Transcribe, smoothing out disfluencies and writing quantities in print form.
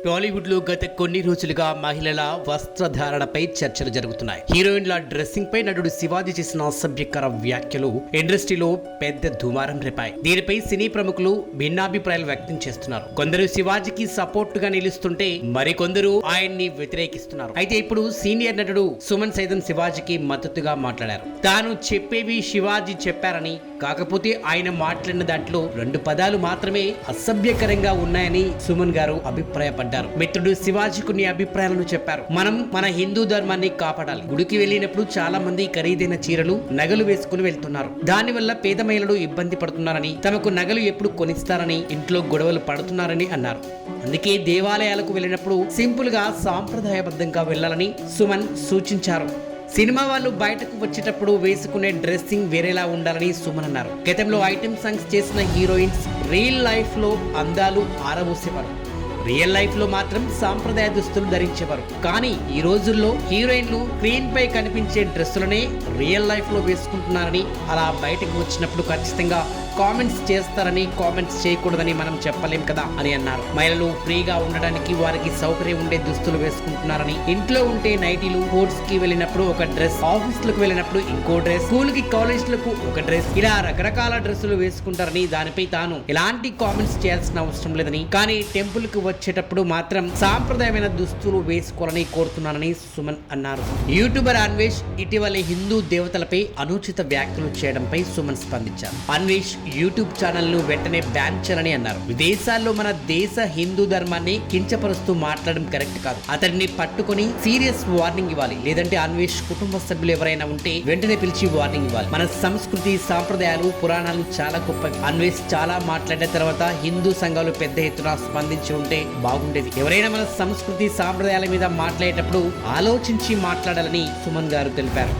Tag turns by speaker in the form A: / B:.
A: టాలీవుడ్ లో గత కొన్ని రోజులుగా మహిళల వస్త్రధారణపై చర్చలు జరుగుతున్నాయి. హీరోయిన్ల డ్రెస్సింగ్ పై నటుడు శివాజీ చేసిన అసభ్యకర వ్యాఖ్యలు ఇండస్ట్రీలో పెద్ద దుమారం రేపాయి. దీనిపై సినీ ప్రముఖులు భిన్నాభిప్రాయాలు వ్యక్తం చేస్తున్నారు. కొందరు శివాజీకి సపోర్ట్ గా నిలుస్తుంటే మరికొందరు ఆయన్ని వ్యతిరేకిస్తున్నారు. అయితే ఇప్పుడు సీనియర్ నటుడు సుమన్ సైతం శివాజీకి మద్దతుగా మాట్లాడారు. తాను చెప్పేవి శివాజీ చెప్పారని, కాకపోతే ఆయన మాట్లాడిన దాంట్లో 2 పదాలు మాత్రమే అసభ్యకరంగా ఉన్నాయని సుమన్ గారు అభిప్రాయపడ్డారు. మిత్రుడు శివాజీ కొన్ని అభిప్రాయాలను చెప్పారు. మనం మన హిందూ ధర్మాన్ని కాపాడాలి. గుడికి వెళ్ళినప్పుడు చాలా మంది ఖరీదైన చీరలు, నగలు వేసుకుని వెళ్తున్నారు. దానివల్ల పేద మహిళలు ఇబ్బంది పడుతున్నారని, తమకు నగలు ఎప్పుడు కొనిస్తారని ఇంట్లో గొడవలు పడుతున్నారని అన్నారు. అందుకే దేవాలయాలకు వెళ్ళినప్పుడు సింపుల్ గా సాంప్రదాయబద్ధంగా వెళ్లాలని సుమన్ సూచించారు. సినిమా వాళ్ళు బయటకు వచ్చేటప్పుడు వేసుకునే డ్రెస్సింగ్ వేరేలా ఉండాలని సుమన్ అన్నారు. గతంలో ఐటెం సాంగ్స్ చేసిన హీరోయిన్స్ రియల్ లైఫ్ లో అందాలు ఆరబోసేవారు. రియల్ లైఫ్ లో మాత్రం సాంప్రదాయ దుస్తులు ధరించేవారు. కానీ ఈ రోజుల్లో హీరోయిన్లు స్క్రీన్ పై కనిపించే డ్రెస్సులనే రియల్ లైఫ్ లో వేసుకుంటున్నారని, అలా బయటకు వచ్చినప్పుడు ఖచ్చితంగా కామెంట్స్ చేస్తారని, కామెంట్స్ చేయకూడదని మనం చెప్పలేం కదా అని అన్నారు. మహిళలు ఫ్రీగా ఉండడానికి వారికి సౌకర్యం ఉండే దుస్తులు వేసుకుంటున్నారని, ఇంట్లో ఉంటే నైటీలు, స్పోర్ట్స్ కి వెళ్ళినప్పుడు ఒక డ్రెస్, ఆఫీసులకు వెళ్ళినప్పుడు ఇంకో డ్రెస్, స్కూల్ కి కాలేజీలకు ఒక డ్రెస్, ఇలా రకరకాల డ్రెస్సులు వేసుకుంటారని, దానిపై తాను ఎలాంటి కామెంట్స్ చేయాల్సిన అవసరం లేదని, కానీ టెంపుల్ కి వచ్చేటప్పుడు మాత్రం సాంప్రదాయమైన దుస్తులు వేసుకోవాలని కోరుతున్నానని సుమన్ అన్నారు. యూట్యూబర్ అన్వేష్ ఇటీవల హిందూ దేవతలపై అనుచిత వ్యాఖ్యలు చేయడంపై సుమన్ స్పందించారు. అన్వేష్ యూట్యూబ్ ఛానల్ ను వెంటనే బ్యాన్ చేయాలని అన్నారు. విదేశాల్లో మన దేశ హిందూ ధర్మాన్ని కించపరుస్తూ మాట్లాడడం కరెక్ట్ కాదు. అతడిని పట్టుకొని సీరియస్ వార్నింగ్ ఇవ్వాలి. లేదంటే అన్వేష్ కుటుంబ సభ్యులు ఎవరైనా ఉంటే వెంటనే పిలిచి వార్నింగ్ ఇవ్వాలి. మన సంస్కృతి, సాంప్రదాయాలు, పురాణాలు చాలా గొప్పవి. అన్వేష్ చాలా మాట్లాడిన తర్వాత హిందూ సంఘాలు పెద్ద ఎత్తున స్పందించి ఉంటే బాగుండేది. ఎవరైనా మన సంస్కృతి, సాంప్రదాయాల మీద మాట్లాడేటప్పుడు ఆలోచించి మాట్లాడాలని సుమన్ గారు తెలిపారు.